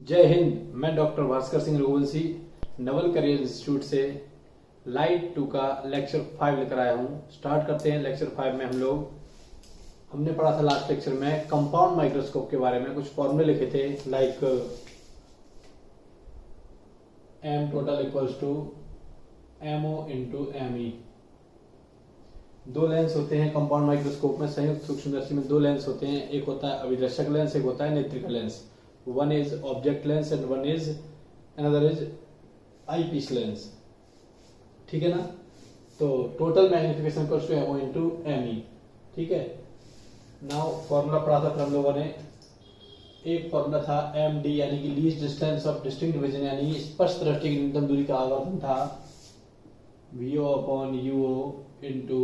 जय हिंद। मैं doctor Bhaskar Singh Raghuvanshi Naval career institute से लाइट 2 का लेक्चर 5 लेकर आया हूँ। स्टार्ट करते हैं। लेक्चर 5 में हमने पढ़ा था लास्ट लेक्चर में कंपाउंड माइक्रोस्कोप के बारे में। कुछ फॉर्मूले लिखे थे like M total equals to MO into M E. दो लेंस होते हैं कंपाउंड माइक्रोस्कोप में। संयुक्त सूक्ष्मदर्शी में दो लेंस होते हैं, एक होता है अभिदर्शक लेंस, एक होता है नेत्रिका lens. One is object lens and another is eyepiece lens। ठीक है ना। तो total magnification equals to MO into M E. ठीक है। नाउ फॉर्मूला पढ़ा था फिर हम लोगों ने। एक फॉर्मूला था एम डी यानी कि least distance of distinct division यानी स्पष्ट दृष्टि की न्यूनतम दूरी का आवर्धन था VO upon UO into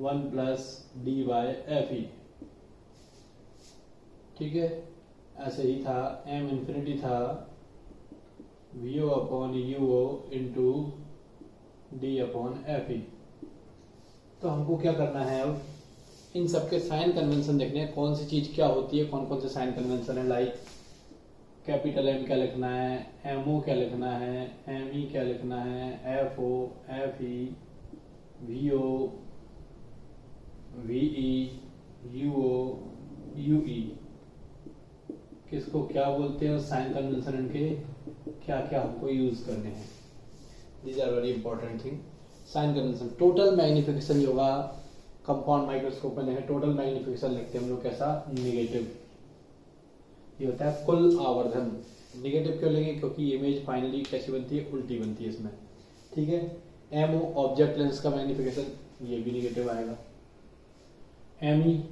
1 plus D by F E. ठीक है। ऐसे ही था एम इंफिनिटी था VO upon UO into D upon F E. तो हमको क्या करना है, अब इन सबके साइन कन्वेंशन देखने हैं, कौन सी चीज क्या होती है, कौन कौन से साइन कन्वेंशन है। लाइक कैपिटल एम क्या लिखना है, एम ओ क्या लिखना है, एम ई क्या लिखना है, F O, F E, V O, V E, U O, U E, किसको क्या बोलते हैं, साइन कन्वेंशन इनके क्या क्या हमको यूज करने हैं। These are very important thing. Sign convention total magnification होगा कंपाउंड माइक्रोस्कोप में। टोटल मैग्निफिकेशन लिखते हैं हम लोग कैसा, निगेटिव। ये होता है कुल आवर्धन। निगेटिव क्यों लेंगे, क्योंकि इमेज फाइनली कैसी बनती है, उल्टी बनती है इसमें। ठीक है। एमओ ऑब्जेक्ट लेंस का मैग्निफिकेशन ये भी निगेटिव आएगा। एम ई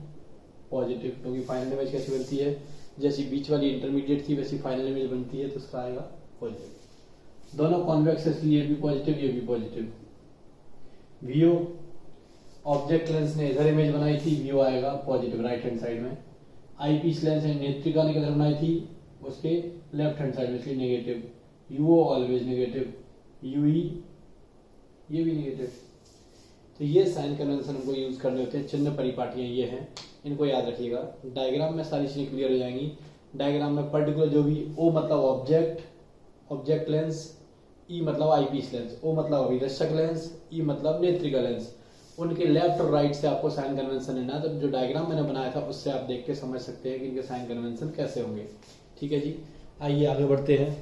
पॉजिटिव, क्योंकि फाइनल इमेज कैसी बनती है, जैसी बीच वाली इंटरमीडिएट थी वैसी फाइनल इमेज बनती है, तो उसका आएगा पॉजिटिव। दोनों कॉन्वेक्स इसलिए ये भी पॉजिटिव ये भी पॉजिटिव। वीओ ऑब्जेक्ट लेंस ने इधर इमेज बनाई थी, वीओ आएगा पॉजिटिव राइट हैंड साइड में। आई पीस लेंस ने नेत्रिका ने किधर बनाई थी, उसके लेफ्ट हैंड साइड में, इसलिए negative. UO always negative, UE ये भी नेगेटिव। तो ये साइन कन्वेंशन हमको यूज करने होते हैं। चिन्ह परिपाटियां ये हैं, इनको याद रखिएगा। डायग्राम में सारी चीजें क्लियर हो जाएंगी। डायग्राम में पर्टिकुलर जो भी ओ मतलब ऑब्जेक्ट लेंस, ई मतलब आईपीस लेंस, ओ मतलब अभिदर्शक लेंस, ई मतलब नेत्रिका लेंस, उनके लेफ्ट और राइट से आपको साइन कन्वेंशन लेना है। तो जो डायग्राम मैंने बनाया था उससे आप देख के समझ सकते हैं कि इनके साइन कन्वेंशन कैसे होंगे। ठीक है जी। आइए आगे बढ़ते हैं।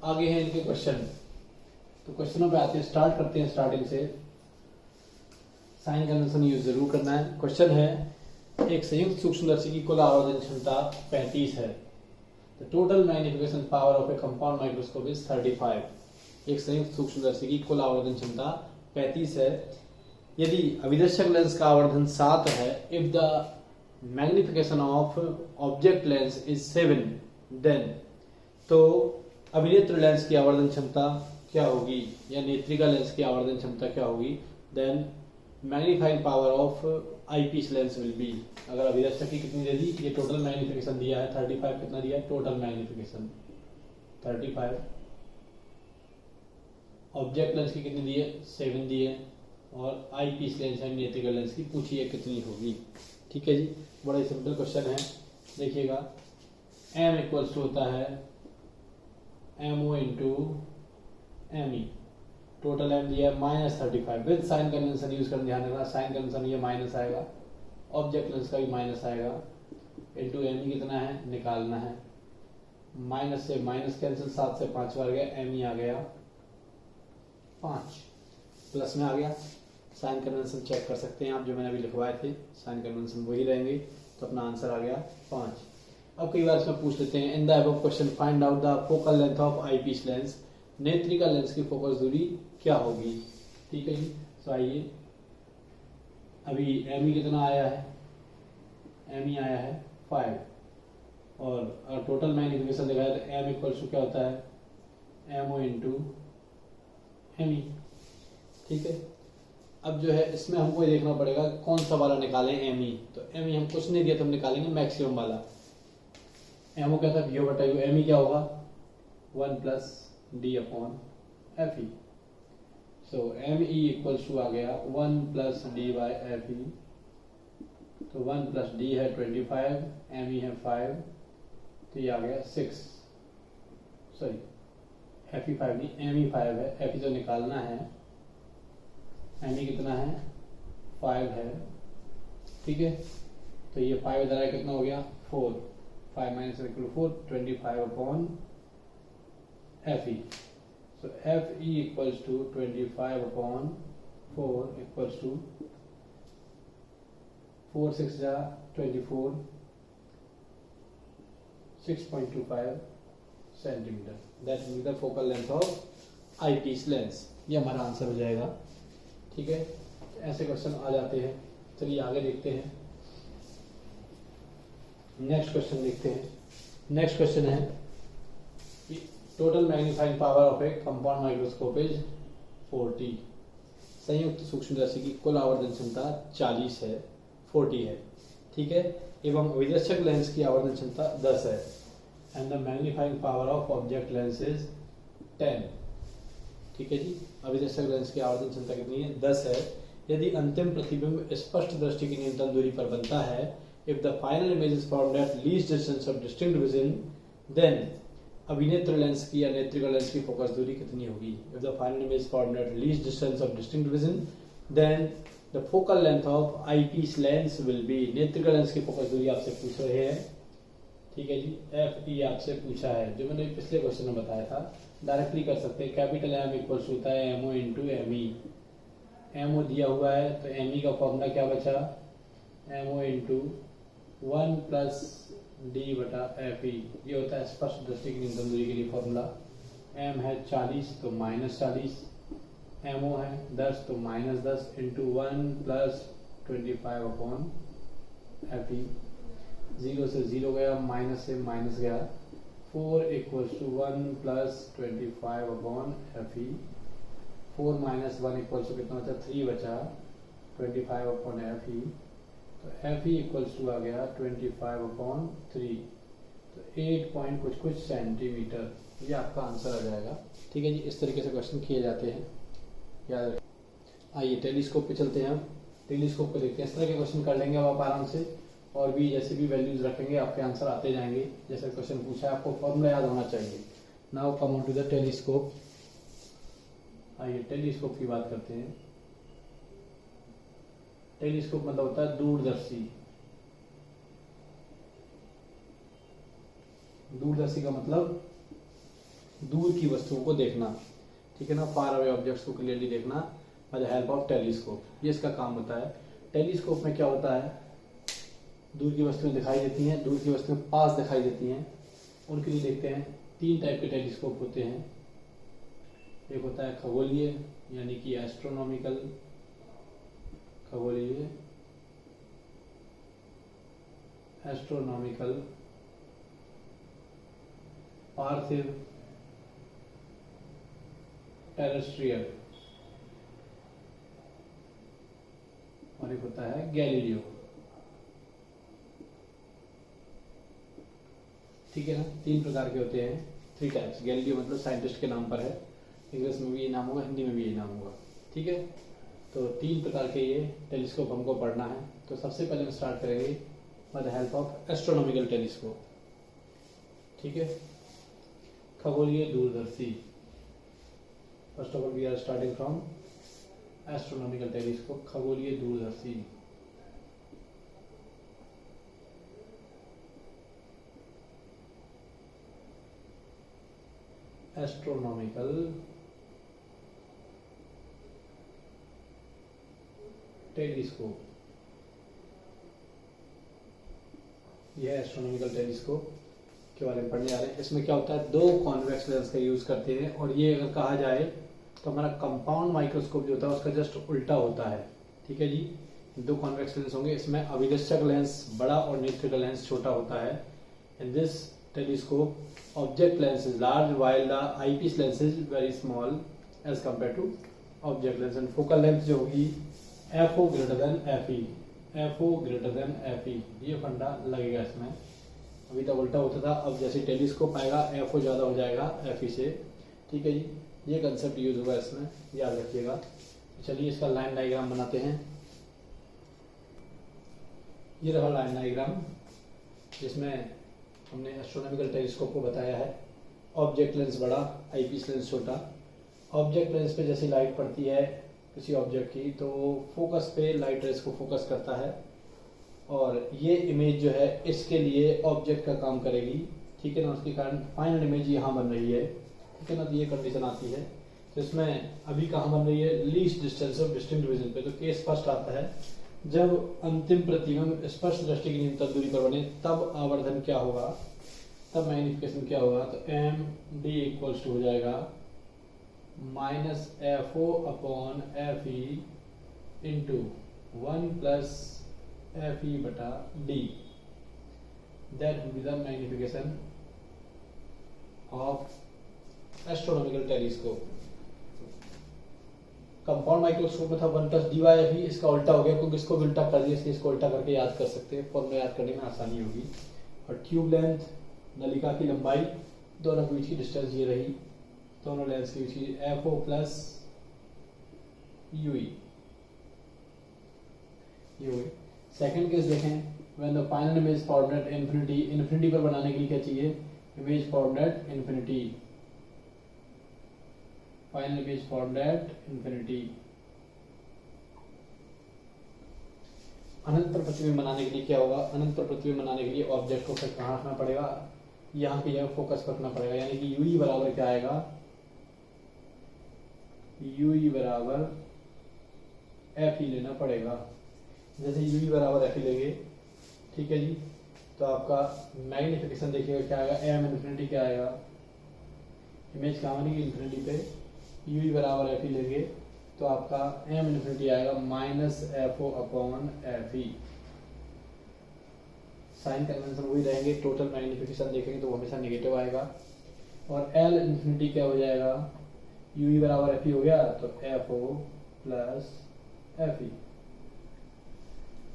आगे हैं इनके क्वेश्चन। तो क्वेश्चनों पे आते हैं, स्टार्ट करते हैं स्टार्टिंग से। साइन कन्वेंशन यूज जरूर करना है। क्वेश्चन है, एक संयुक्त सूक्ष्मदर्शी की कुल आवर्धन क्षमता 35 है। The total magnification power of A compound microscope is 35। एक संयुक्त सूक्ष्मदर्शी की कुल आवर्धन क्षमता 35 है। यदि अभिदर्शक लेंस का आवर्धन 7 है, if the magnification of object lens is 7, then तो अभिनेत्र लेंस की आवर्धन क्षमता क्या होगी, या नेत्रिका लेंस की आवर्धन क्षमता क्या होगी। Then magnifying power of eyepiece lens will be. अगर अभिदर्शक की कितनी दे दी, ये टोटल मैग्निफिकेशन दिया है 35, कितना दिया है टोटल मैग्निफिकेशन 35। ऑब्जेक्ट लेंस की कितनी दी है, 7 दी है, और आईपीस लेंस है नेत्रिका लेंस की पूछिए कितनी होगी। ठीक है जी। बड़ा ही सिंपल क्वेश्चन है, देखिएगा। एम इक्वल्स टू होता है MO into M E. Total M दिया है -35। विद साइन कन्वेंशन यूज करना, ध्यान रखना साइन कन्वेंशन ये माइनस आएगा, ऑब्जेक्ट लेंस का भी माइनस आएगा, इंटू एम ई कितना है निकालना है। माइनस से माइनस कैंसिल, 7 से 5 बार गया, एम ई आ गया 5, प्लस में आ गया। साइन कन्वेंशन चेक कर सकते हैं आप, जो मैंने अभी लिखवाए थे साइन कन्वेंशन वही रहेंगे, तो अपना आंसर आ गया 5। अब कई बार इसमें पूछ लेते हैं, in the above question find out the focal length of eyepiece lens. नेत्रिका लेंस की फोकस दूरी क्या होगी। ठीक है जी। तो आइए, अभी एम ई कितना आया है, एम ई आया है 5, और टोटल मैग्निफिकेशन देखा जाए तो एम इक्वल टू क्या होता है, M O into M E. ठीक है। अब जो है इसमें हमको ये देखना पड़ेगा कौन सा वाला निकालें, एम ई। तो एम ई हम कुछ नहीं दिया तो हम निकालेंगे मैक्सिमम वाला। एम ओ क्या था, वीओ बटा यू। एम ई क्या होगा 1 plus D upon F E. So M E equals to आ गया 1 plus D by F E. तो 1 प्लस डी है 25, एम ई है 5, तो ये आ गया 6। सॉरी FE5 नहीं, ME5 है, FE तो निकालना है, ME कितना है 5 है, ठीक है। तो ये 5 इधर आया कितना हो गया 4, 5 minus equal 4, 25 upon FE। So FE equals to 25 upon 4 equals to 4 6 जा 24, 6.25 centimetre. That will be the focal length of eyepiece lens. ये हमारा आंसर हो जाएगा, ठीक है। ऐसे क्वेश्चन आ जाते हैं। चलिए आगे देखते हैं, नेक्स्ट क्वेश्चन देखते हैं। नेक्स्ट क्वेश्चन है total magnifying power of A compound microscope is 40। संयुक्त सूक्ष्मदर्शी की कुल आवर्धन क्षमता 40 है, 40 है, ठीक है। एवं विदर्शक लेंस की आवर्धन क्षमता 10 है। And the magnifying power of object lens is 10, ठीक है जी। अविदर्शक लेंस की आवर्धन क्षमता कितनी है 10 है। यदि अंतिम प्रतिबिंब स्पष्ट दृष्टि की न्यूनतम दूरी पर बनता है, if the final image is formed at least distance of distinct vision, then अभिनेत्र लेंस की या नेत्रिका लेंस की फोकस दूरी कितनी होगी। if the final image is formed at least distance of distinct vision, then the focal length of eyepiece lens will be, नेत्रिका lens की फोकस दूरी आपसे पूछ रहे हैं, ठीक है जी। FE आपसे पूछा है, जो मैंने पिछले क्वेश्चन में बताया था। डायरेक्टली कर सकते हैं, कैपिटल M इक्वल्स होता है MO इंटू ME। MO दिया हुआ है तो ME का फॉर्मूला क्या बचा, MO इंटू 1 प्लस D बटा FE। ये होता है स्पष्ट दृष्टि की न्यूनतम दूरी के लिए फॉर्मूला। M है 40 तो -40, MO है 10 तो -10 इंटू 1 प्लस 25 अपॉन FE। 0 से 0 गया, माइनस से माइनस गया, 4 equals to 1 plus 25 upon FE। 4 minus 1 equals to कितना बचा 3 बचा, 25 अपॉन FE। तो FE इक्वल्स टू आ गया 25 अपॉन 3, तो 8 पॉइंट कुछ सेंटीमीटर। ये आपका आंसर आ जाएगा, ठीक है जी। इस तरीके से क्वेश्चन किए जाते हैं, याद रखें। आइए टेलीस्कोप पे चलते हैं। हम टेलीस्कोप पे देखते हैं, इस तरह के क्वेश्चन कर लेंगे अब आप आराम से, और भी जैसे भी वैल्यूज रखेंगे आपके आंसर आते जाएंगे। जैसे क्वेश्चन पूछा है आपको फॉर्मूला याद होना चाहिए। Now come on to the telescope. आइए टेलीस्कोप की बात करते हैं। टेलीस्कोप मतलब होता है दूरदर्शी। दूरदर्शी का मतलब दूर की वस्तुओं को देखना, ठीक है ना, फार अवे ऑब्जेक्ट्स को क्लियरली देखना bye the help of telescope. ये इसका काम होता है। टेलीस्कोप में क्या होता है, दूर की वस्तुएं दिखाई देती हैं, दूर की वस्तुएं पास दिखाई देती हैं, उनके लिए देखते हैं। 3 टाइप के टेलीस्कोप होते हैं। एक होता है खगोलीय यानी कि एस्ट्रोनॉमिकल, खगोलीय एस्ट्रोनॉमिकल, पार्थिव टेरेस्ट्रियल, और एक होता है गैलीलियो, ठीक है ना। 3 प्रकार के होते हैं, 3 टाइप्स। गैलीलियो मतलब साइंटिस्ट के नाम पर है, इंग्लिश में भी ये नाम होगा, हिंदी में भी ये नाम होगा, ठीक है। तो 3 प्रकार के ये टेलीस्कोप हमको पढ़ना है। तो सबसे पहले हम स्टार्ट करेंगे by the help of astronomical telescope, ठीक है, खगोलीय दूरदर्शी। First of all we are starting from astronomical telescope, खगोलीय दूरदर्शी। एस्ट्रोनॉमिकल टेलीस्कोप, यह एस्ट्रोनॉमिकल टेलीस्कोप के बारे में पढ़ने जा रहे हैं। इसमें क्या होता है, 2 कॉन्वेक्स लेंस का यूज करते हैं, और ये अगर कहा जाए तो हमारा कंपाउंड माइक्रोस्कोप जो होता है उसका जस्ट उल्टा होता है, ठीक है जी। 2 कॉन्वेक्स लेंस होंगे, इसमें अभिदर्शक लेंस बड़ा और नेत्रिका लेंस छोटा होता है। In this telescope object lens is large while the eyepiece lens is very small as compared to object lens, and focal length जो होगी FO greater than FE, FO greater than FE। ये फंडा लगेगा इसमें। अभी तक उल्टा होता था, अब जैसे टेलीस्कोप आएगा FO ज़्यादा हो जाएगा FE से, ठीक है जी। ये कंसेप्ट यूज हुआ इसमें, याद रखिएगा। चलिए इसका लाइन डायग्राम बनाते हैं। ये रहा लाइन डायग्राम जिसमें हमने एस्ट्रोनॉमिकल टेलीस्कोप को बताया है। ऑब्जेक्ट लेंस बड़ा, आईपीस लेंस छोटा। ऑब्जेक्ट लेंस पे जैसे लाइट पड़ती है किसी ऑब्जेक्ट की तो फोकस पे लाइट रेस को फोकस करता है और ये इमेज जो है इसके लिए ऑब्जेक्ट का काम करेगी, ठीक है ना। उसके कारण फाइनल इमेज यहाँ बन रही है, ठीक है ना। तो ये कंडीशन आती है। तो इसमें अभी कहाँ बन रही है, least distance of distinct vision पे। तो केस फर्स्ट आता है जब अंतिम प्रतिबिंब स्पष्ट दृष्टि की न्यूनतम दूरी पर बने तब आवर्धन क्या होगा, तब मैग्निफिकेशन क्या होगा। तो एम डी इक्वल्स टू हो जाएगा minus F O upon F E into 1 plus F E बटा D. That will be the magnification of astronomical telescope. Compound microscope में था 1 plus D by F E, इसका उल्टा हो गया क्योंकि इसको उल्टा कर दिया, इसलिए इसको उल्टा करके याद कर सकते हैं, फॉर्मूला याद करने में आसानी होगी। और ट्यूब लेंथ, नलिका की लंबाई, दोनों के बीच की डिस्टेंस ये रही, दोनों लेंस के बीच की F O plus U E, ये हुई। सेकंड केस देखें, when the final image formed at infinity, infinity पर बनाने के लिए क्या चाहिए, image formed at infinity, final image formed at infinity. अनंत पर प्रतिबिंब बनाने के लिए क्या होगा, अनंत पर प्रतिबिंब बनाने के लिए ऑब्जेक्ट को फिर कहाँ रखना पड़ेगा, यहाँ की जगह फोकस रखना पड़ेगा, यानी कि यूई बराबर क्या आएगा, यूई बराबर एफ ई लेना पड़ेगा। जैसे यूई बराबर एफ ई लेंगे, ठीक है जी, तो आपका मैग्निफिकेशन देखिएगा क्या आएगा, एम इन्फिनिटी क्या आएगा, इमेज कहाँ बनेगी इन्फिनिटी पे, यूई बराबर एफ ई लेंगे तो आपका एम इन्फिनिटी आएगा minus F O upon F E. Sign convention वही रहेंगे, टोटल मैग्निफिकेशन देखेंगे तो वो हमेशा नेगेटिव आएगा। और एल इन्फिनिटी क्या हो जाएगा, यूई बराबर एफ ई हो गया तो F O plus F E.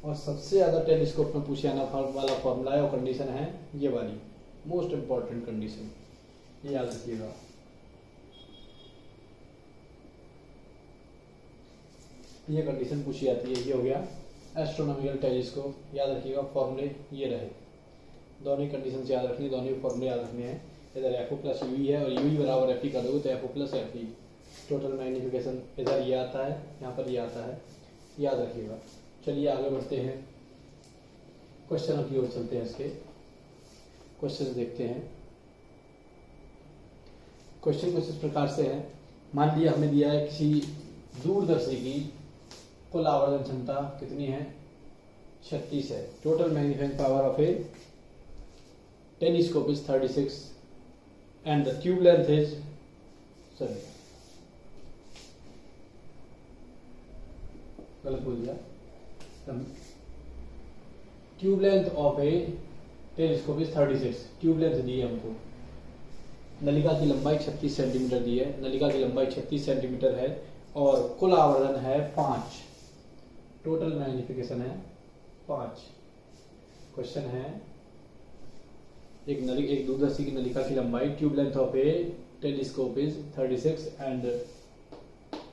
और सबसे ज्यादा टेलीस्कोप में पूछे आने वाला फॉर्मूला है और कंडीशन है ये वाली, मोस्ट इंपॉर्टेंट कंडीशन, ये याद रखिएगा। ये कंडीशन पूछी जाती है, ये हो गया एस्ट्रोनॉमिकल टेलीस्कोप, याद रखिएगा फॉर्मूले ये रहे, दोनों कंडीशन याद रखनी, दोनों फॉर्मूले याद रखने हैं। इधर एफ ओ प्लस यू है और यू बराबर एफ ई कर दोगे तो F O plus F E, total magnification इधर ये आता है, यहाँ पर ये आता है, याद रखिएगा। चलिए आगे बढ़ते हैं, क्वेश्चन की ओर चलते हैं। इसके क्वेश्चन देखते हैं। क्वेश्चन कुछ इस प्रकार से है, मान लिया हमें दिया है किसी दूरदर्शी की कुल आवर्धन क्षमता कितनी है, 36 है। Total magnifying power of a telescope is 36 and the tube length is, sorry गलत बोल दिया, tube length of a telescope is 36। Tube length दी है हमको, नलिका की लंबाई 36 सेंटीमीटर दी है, नलिका की लंबाई 36 सेंटीमीटर है और कुल आवर्धन है 5, टोटल मैग्निफिकेशन है 5। क्वेश्चन है एक दूरदर्शी की नलिका की लंबाई, tube length of a telescope is 36 and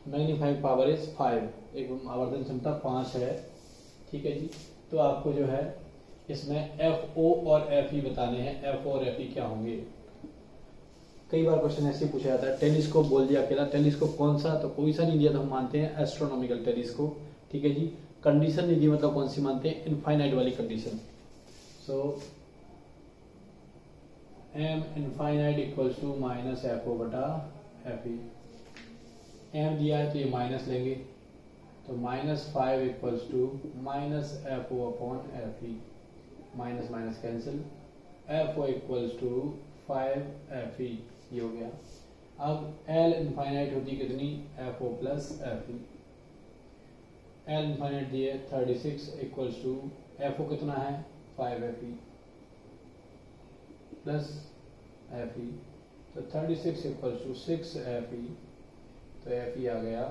magnifying power is 5, एक आवर्धन क्षमता 5 है, ठीक है जी। तो आपको जो है इसमें एफ ओ और एफ ई बताने हैं, एफ ओ और एफ ई क्या होंगे। कई बार क्वेश्चन ऐसे पूछा जाता है, टेलीस्कोप बोल दिया अकेला, टेलीस्कोप कौन सा, तो कोई सा नहीं दिया तो हम मानते हैं एस्ट्रोनॉमिकल टेलीस्कोप, ठीक है जी। कंडीशन नहीं दी मतलब कौन सी मानते हैं, इनफाइनाइट वाली condition. So M infinite equals to minus F O बटा एफ ई। एम दिया है तो ये माइनस लेंगे तो -5 equals to minus F O upon F E, minus minus cancel, F O equals to 5 F E, ये हो गया। अब एल इनफाइनाइट होती कितनी, F O plus F E. L infinite दिए 36 इक्वल्स टू एफ ओ कितना है 5 F E plus F E, तो 36 इक्वल्स टू 6 एफ ई, तो एफ ई आ गया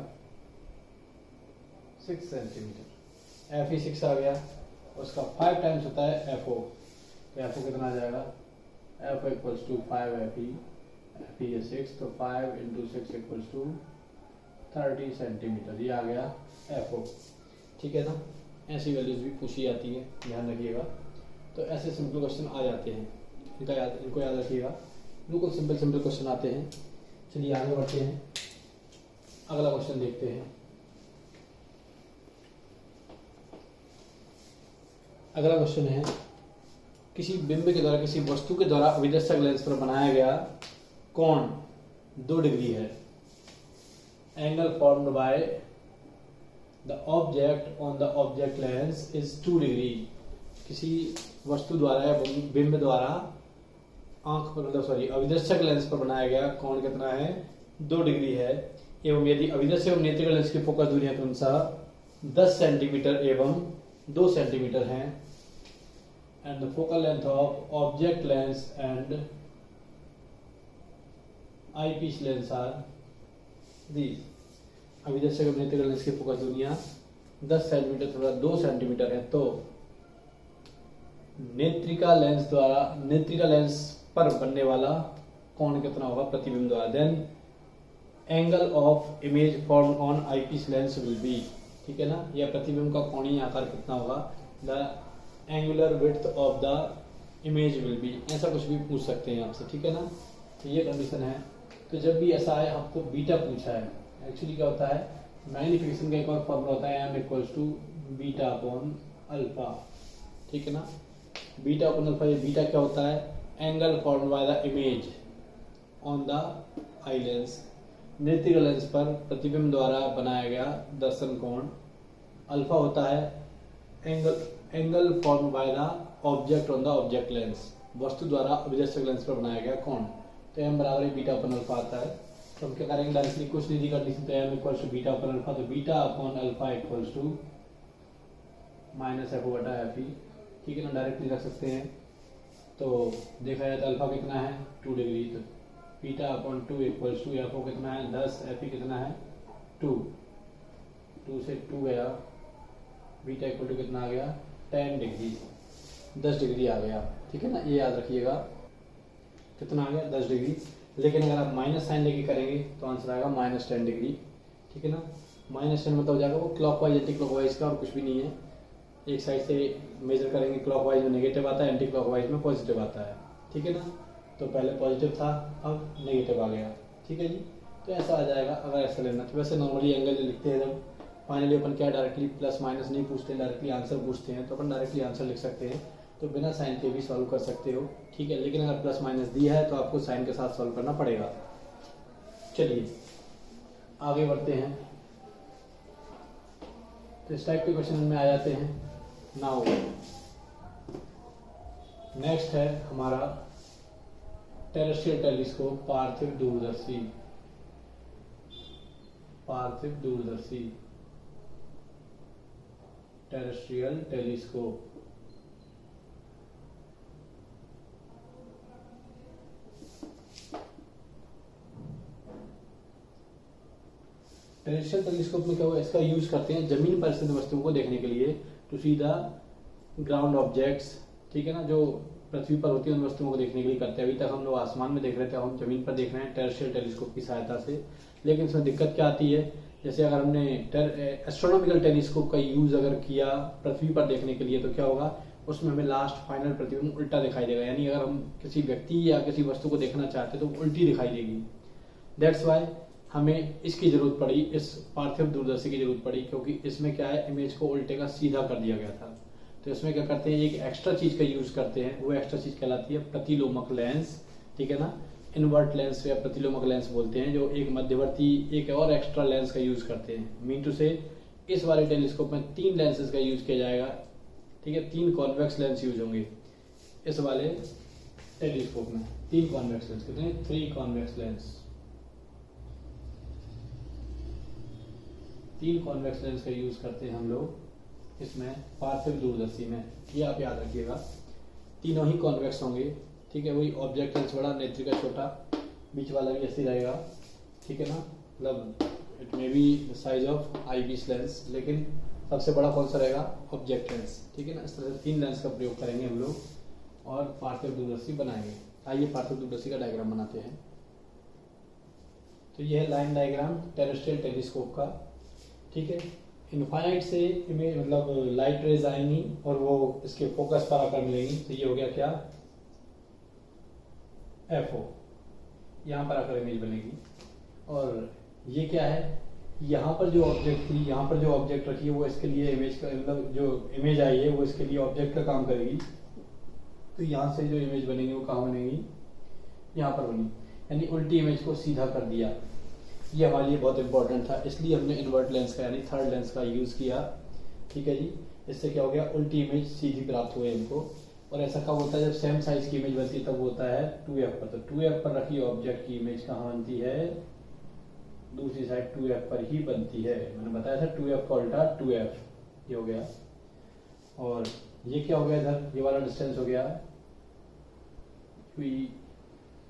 6 सेंटीमीटर। एफ ई 6 आ गया, उसका 5 टाइम्स होता है एफ ओ, तो एफ ओ कितना आ जाएगा, F O equals to 5 F E है 6, तो 5 इंटू 6 इक्वल्स टू 30 सेंटीमीटर, ये आ गया एफ ओ, ठीक है ना। ऐसी वैल्यूज भी पूछी जाती है, ध्यान रखिएगा। तो ऐसे सिंपल क्वेश्चन आ जाते हैं, इनको याद रखिएगा। बिल्कुल सिंपल सिंपल क्वेश्चन आते हैं। चलिए आगे बढ़ते हैं, अगला क्वेश्चन देखते हैं। अगला क्वेश्चन है, किसी बिंब के द्वारा किसी वस्तु के द्वारा अभिदर्शक लेंस पर बनाया गया कोण 2 डिग्री है। Angle formed by the object on the object lens is 2 degree. किसी वस्तु द्वारा या बिंब द्वारा आंख पर अभिदर्शक लेंस पर बनाया गया कोण कितना है? 2 डिग्री है। एवं यदि अभिदर्शक एवं नेत्रिका लेंस की फोकस दूरियां क्रमशः 10 सेंटीमीटर एवं 2 सेंटीमीटर हैं। And the focal length of object lens and eyepiece lens are these. अभिदर्शक एवं नेत्रिका लेंस की फोकस दूरियां 10 सेंटीमीटर तथा 2 सेंटीमीटर है, तो नेत्रिका लेंस पर बनने वाला कोण कितना होगा प्रतिबिंब द्वारा? Then angle of image form on eyepiece lens will be, ठीक है ना, या प्रतिबिंब का कोणीय आकार कितना होगा? The angular width of the image will be. ऐसा कुछ भी पूछ सकते हैं आपसे, ठीक है ना। तो ये कंडीशन है। तो जब भी ऐसा है, आपको बीटा पूछा है, एक्चुअली क्या होता है, मैग्निफिकेशन का एक और फॉर्मूला होता है m equals to beta upon alpha, ठीक है ना। बीटा अपॉन अल्फा, ये बीटा क्या होता है? Angle formed by the image on the eye lens, नेत्रिका लेंस पर प्रतिबिंब द्वारा बनाया गया दर्शन कोण। अल्फा होता है angle formed by the object on the object lens, वस्तु द्वारा अभिदर्शक लेंस पर बनाया गया कोण। तो m बराबर बीटा अपॉन अल्फा आता है। तो हम क्या करेंगे, डायरेक्टली कुछ नहीं दी कंडीशन, तो m equals to beta upon alpha, तो beta upon alpha equals to minus F बटा एफ ई, ठीक है ना, डायरेक्टली रख सकते हैं। तो देखा जाए तो अल्फा कितना है? 2 डिग्री, तो beta upon 2 equals to F O कितना है? 10, एफ ई कितना है? 2 से 2 गया, बीटा इक्वल टू कितना आ गया? 10 डिग्री, 10 डिग्री आ गया, ठीक है ना। ये याद रखिएगा, कितना आ गया? 10 डिग्री। लेकिन अगर आप माइनस साइन लेके करेंगे तो आंसर आएगा -10 डिग्री, ठीक है ना। -10 मतलब हो जाएगा वो क्लॉकवाइज एंटी क्लॉकवाइज का, और कुछ भी नहीं है। एक साइड से मेजर करेंगे, क्लॉकवाइज में नेगेटिव आता है, एंटी क्लॉकवाइज में पॉजिटिव आता है, ठीक है ना। तो पहले पॉजिटिव था, अब नेगेटिव आ गया, ठीक है जी। तो ऐसा आ जाएगा अगर ऐसा लेना। तो वैसे नॉर्मली एंगल जो लिखते हैं, जब फाइनली अपन क्या डायरेक्टली प्लस माइनस नहीं पूछते, डायरेक्टली आंसर पूछते हैं, तो अपन डायरेक्टली आंसर लिख सकते हैं। तो बिना साइन के भी सॉल्व कर सकते हो, ठीक है। लेकिन अगर प्लस माइनस दिया है तो आपको साइन के साथ सॉल्व करना पड़ेगा। चलिए आगे बढ़ते हैं। तो इस टाइप के क्वेश्चन में आ जाते हैं। नाउ नेक्स्ट है हमारा टेरेस्ट्रियल टेलीस्कोप, पार्थिव दूरदर्शी। पार्थिव दूरदर्शी, टेरेस्ट्रियल टेलीस्कोप। टेरेस्ट्रियल टेलीस्कोप में क्या हुआ, इसका यूज करते हैं जमीन पर स्थित वस्तुओं को देखने के लिए, to see the ground objects, ठीक है ना, जो पृथ्वी पर होती है उन वस्तुओं को देखने के लिए करते हैं। अभी तक हम लोग आसमान में देख रहे थे, हम जमीन पर देख रहे हैं टेरेस्ट्रियल टेलीस्कोप की सहायता से। लेकिन इसमें दिक्कत क्या आती है, जैसे अगर हमने एस्ट्रोनॉमिकल टेलीस्कोप का यूज अगर किया पृथ्वी पर देखने के लिए, तो क्या होगा, उसमें हमें लास्ट फाइनल प्रतिबिंब उल्टा दिखाई देगा। यानी अगर हम किसी व्यक्ति या किसी वस्तु को देखना चाहते हैं तो उल्टी दिखाई देगी। दैट्स वाई हमें इसकी जरूरत पड़ी, इस पार्थिव दूरदर्शी की जरूरत पड़ी, क्योंकि इसमें क्या है, इमेज को उल्टे का सीधा कर दिया गया था। तो इसमें क्या करते हैं, एक एक्स्ट्रा चीज का यूज करते हैं, वो एक्स्ट्रा चीज कहलाती है प्रतिलोमक लेंस, ठीक है ना। इनवर्ट लेंस या प्रतिलोमक लेंस बोलते हैं, जो एक मध्यवर्ती एक और एक्स्ट्रा लेंस का यूज करते हैं। मीन टू से इस वाले टेलीस्कोप में 3 लेंसेज का यूज किया जाएगा, ठीक है। 3 कॉन्वेक्स लेंस यूज होंगे इस वाले टेलीस्कोप में। 3 कॉन्वेक्स लेंस, कितने? 3 कॉन्वेक्स लेंस। 3 कॉन्वेक्स लेंस का यूज करते हैं हम लोग इसमें पार्थिव दूरदर्शी में। ये आप याद रखिएगा, तीनों ही कॉन्वेक्स होंगे, ठीक है। वही ऑब्जेक्ट लेंस बड़ा, नेत्रिका छोटा, बीच वाला भी ऐसे रहेगा, ठीक है ना। मतलब it may be the size of eyepiece lens, लेकिन सबसे बड़ा कौन सा रहेगा, ऑब्जेक्ट लेंस, ठीक है ना। इस तरह से 3 लेंस का प्रयोग करेंगे हम लोग और पार्थिव दूरदर्शी बनाएंगे। आइए पार्थिव दूरदर्शी का डायग्राम बनाते हैं। तो यह है लाइन डायग्राम टेरेस्ट्रियल टेलीस्कोप का, ठीक है। इनफाइनाइट से इमेज मतलब लाइट रेज आएंगी और वो इसके फोकस पर आकर मिलेंगी। तो ये हो गया क्या, एफओ, यहाँ पर आकर इमेज बनेगी। और ये क्या है, यहाँ पर जो ऑब्जेक्ट थी, यहाँ पर जो ऑब्जेक्ट रखी है वो इसके लिए इमेज का, मतलब जो इमेज आई है वो इसके लिए ऑब्जेक्ट का काम करेगी। तो यहाँ से जो इमेज बनेगी वो कहाँ बनेगी, यहाँ पर बनी, यानी उल्टी इमेज को सीधा कर दिया। ये हमारे लिए बहुत इंपॉर्टेंट था, इसलिए हमने इन्वर्ट लेंस का यानी थर्ड लेंस का यूज किया। ठीक है जी, इससे क्या हो गया, उल्टी इमेज सीधी प्राप्त हुई हमको। और ऐसा कब होता है, जब सेम साइज की इमेज बनती है तब होता है 2f पर। तो 2f पर रखी ऑब्जेक्ट की इमेज कहाँ बनती है, दूसरी साइड 2f पर ही बनती है। मैंने बताया था 2f का उल्टा 2f, ये हो गया। और ये क्या हो गया, इधर ये वाला डिस्टेंस हो गया ui,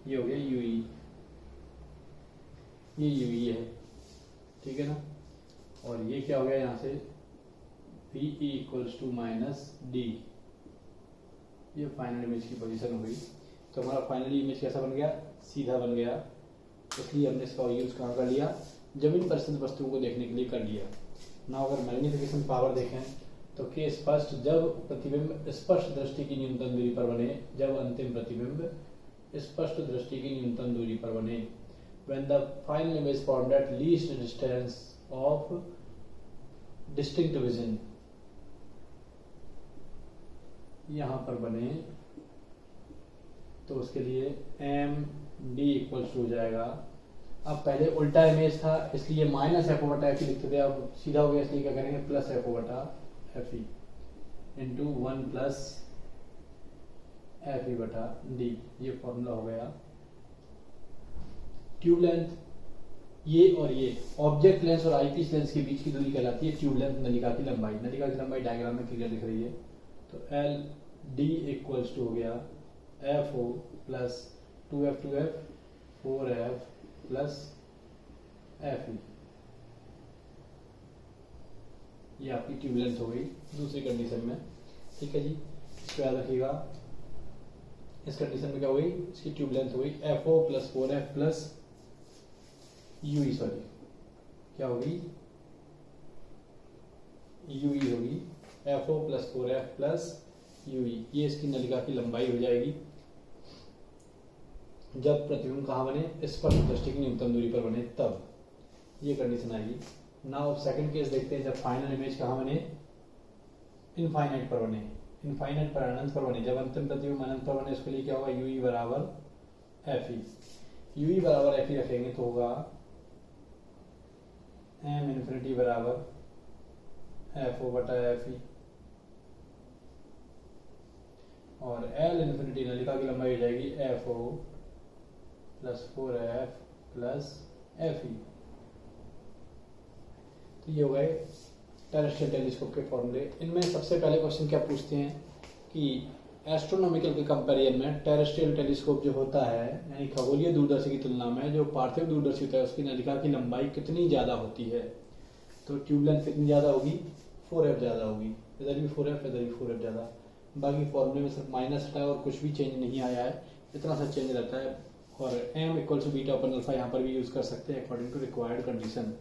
ये हो गया ui, ये ui है, ठीक है ना। और ये क्या हो गया, यहाँ से VE इक्वल्स टू -d, ये फाइनल इमेज की पोजीशन हो गई। तो हमारा फाइनल इमेज कैसा बन गया, सीधा बन गया। इसलिए हमने इसका यूज कहाँ कर लिया, जमीन पर स्थित वस्तुओं को देखने के लिए कर लिया ना। अगर मैग्निफिकेशन पावर देखें तो के स्पष्ट, जब प्रतिबिंब स्पष्ट दृष्टि की न्यूनतम दूरी पर बने, जब अंतिम प्रतिबिंब स्पष्ट दृष्टि की न्यूनतम दूरी पर बने, when the final image formed at least distance of distinct vision, यहाँ पर बने, तो उसके लिए md इक्वल्स हो जाएगा। अब पहले उल्टा इमेज था इसलिए -f/f लिखते थे, अब सीधा हो गया इसलिए क्या करेंगे, +f/f इंटू 1 + f/d, ये फॉर्मूला हो गया। ट्यूब लेंथ, ये और ये ऑब्जेक्ट लेंस और आईपीस लेंस के बीच की दूरी कहलाती है ट्यूब लेंथ, नलिका की लंबाई। नलिका की लंबाई डायग्राम में क्लियर दिख रही है। तो LD इक्वल्स टू हो गया FO + 2f 4f + FE, ये आपकी ट्यूब लेंथ हो गई दूसरी कंडीशन में। ठीक है जी, इसको याद रखिएगा। इस कंडीशन में क्या हो गई, इसकी ट्यूब लेंथ हो गई FO + 4f + UE, सॉरी क्या होगी, UE होगी, FO + 4f + UE, ये इसकी नलिका की लंबाई हो जाएगी जब प्रतिबिंब कहाँ बने, स्पष्ट दृष्टि की न्यूनतम दूरी पर बने, तब ये कंडीशन आएगी। नाउ सेकंड केस देखते हैं, जब फाइनल इमेज कहाँ बने, इनफाइनाइट पर बने, इनफाइनाइट पर अनंत पर बने, जब अंतिम प्रतिबिंब अनंत पर बने, उसके लिए क्या होगा, UE = FE, UE = FE रखेंगे तो होगा m∞ = FO/FE, और L∞ नलिका की लंबाई हो जाएगी FO + 4f + FE। तो ये हो गए टेरेस्ट्रियल टेलीस्कोप के फॉर्मूले। इनमें सबसे पहले क्वेश्चन क्या पूछते हैं कि एस्ट्रोनॉमिकल के कंपैरिजन में टेरेस्ट्रियल टेलीस्कोप जो होता है, यानी खगोलीय दूरदर्शी की तुलना में जो पार्थिव दूरदर्शी होता है, उसकी नलिका की लंबाई कितनी ज़्यादा होती है। तो ट्यूब लेंथ कितनी ज़्यादा होगी, 4f ज़्यादा होगी, इधर भी 4f, इधर भी 4f ज़्यादा। बाकी फॉर्मूले में सिर्फ माइनस हटा है और कुछ भी चेंज नहीं आया है, इतना सा चेंज रहता है। और m = β/α यहाँ पर भी यूज़ कर सकते हैं अकॉर्डिंग टू रिक्वायर्ड कंडीशन।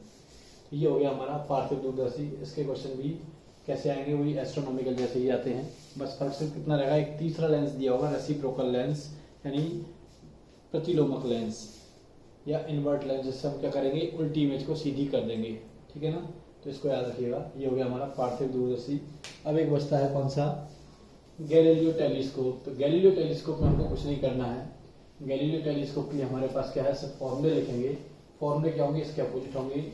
ये हो गया हमारा पार्थिव दूरदर्शी। इसके क्वेश्चन भी कैसे आएंगे, वही एस्ट्रोनॉमिकल जैसे ही आते हैं, बस फर्क सिर्फ कितना रहेगा, एक तीसरा लेंस दिया होगा, रेसिप्रोकल लेंस यानी प्रतिलोमक लेंस या इन्वर्ट लेंस, जिससे हम क्या करेंगे, उल्टी इमेज को सीधी कर देंगे। ठीक है ना, तो इसको याद रखिएगा। ये हो गया हमारा पार्थिव दूरदर्शी। अब एक बचता है कौन सा, गैलीलियो टेलीस्कोप। तो गैलीलियो टेलीस्कोप में हमको कुछ नहीं करना है। गैलीलियो टेलीस्कोप के लिए हमारे पास क्या है, सिर्फ फॉर्मूले लिखेंगे। फॉर्मूले क्या होंगे, इसके अपोजिट होंगे।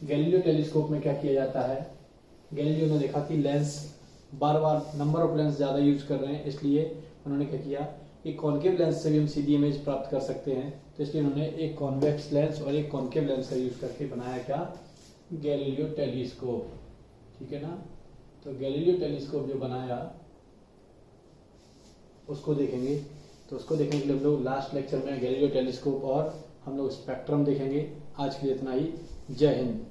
गैलीलियो टेलीस्कोप में क्या किया जाता है, गैलीलियो ने देखा कि lens bar bar number of lens ज़्यादा यूज कर रहे हैं, इसलिए उन्होंने क्या किया कि कॉन्केव लेंस से भी हम सीधी इमेज प्राप्त कर सकते हैं। तो इसलिए उन्होंने एक कॉन्वेक्स लेंस और एक कॉन्केव लेंस का यूज करके बनाया क्या, गैलीलियो टेलीस्कोप। ठीक है ना, तो गैलीलियो टेलीस्कोप जो बनाया उसको देखेंगे। तो उसको देखने के लिए हम लोग लास्ट लेक्चर में गैलीलियो टेलीस्कोप और हम लोग स्पेक्ट्रम देखेंगे। आज के लिए इतना ही। जय हिंद।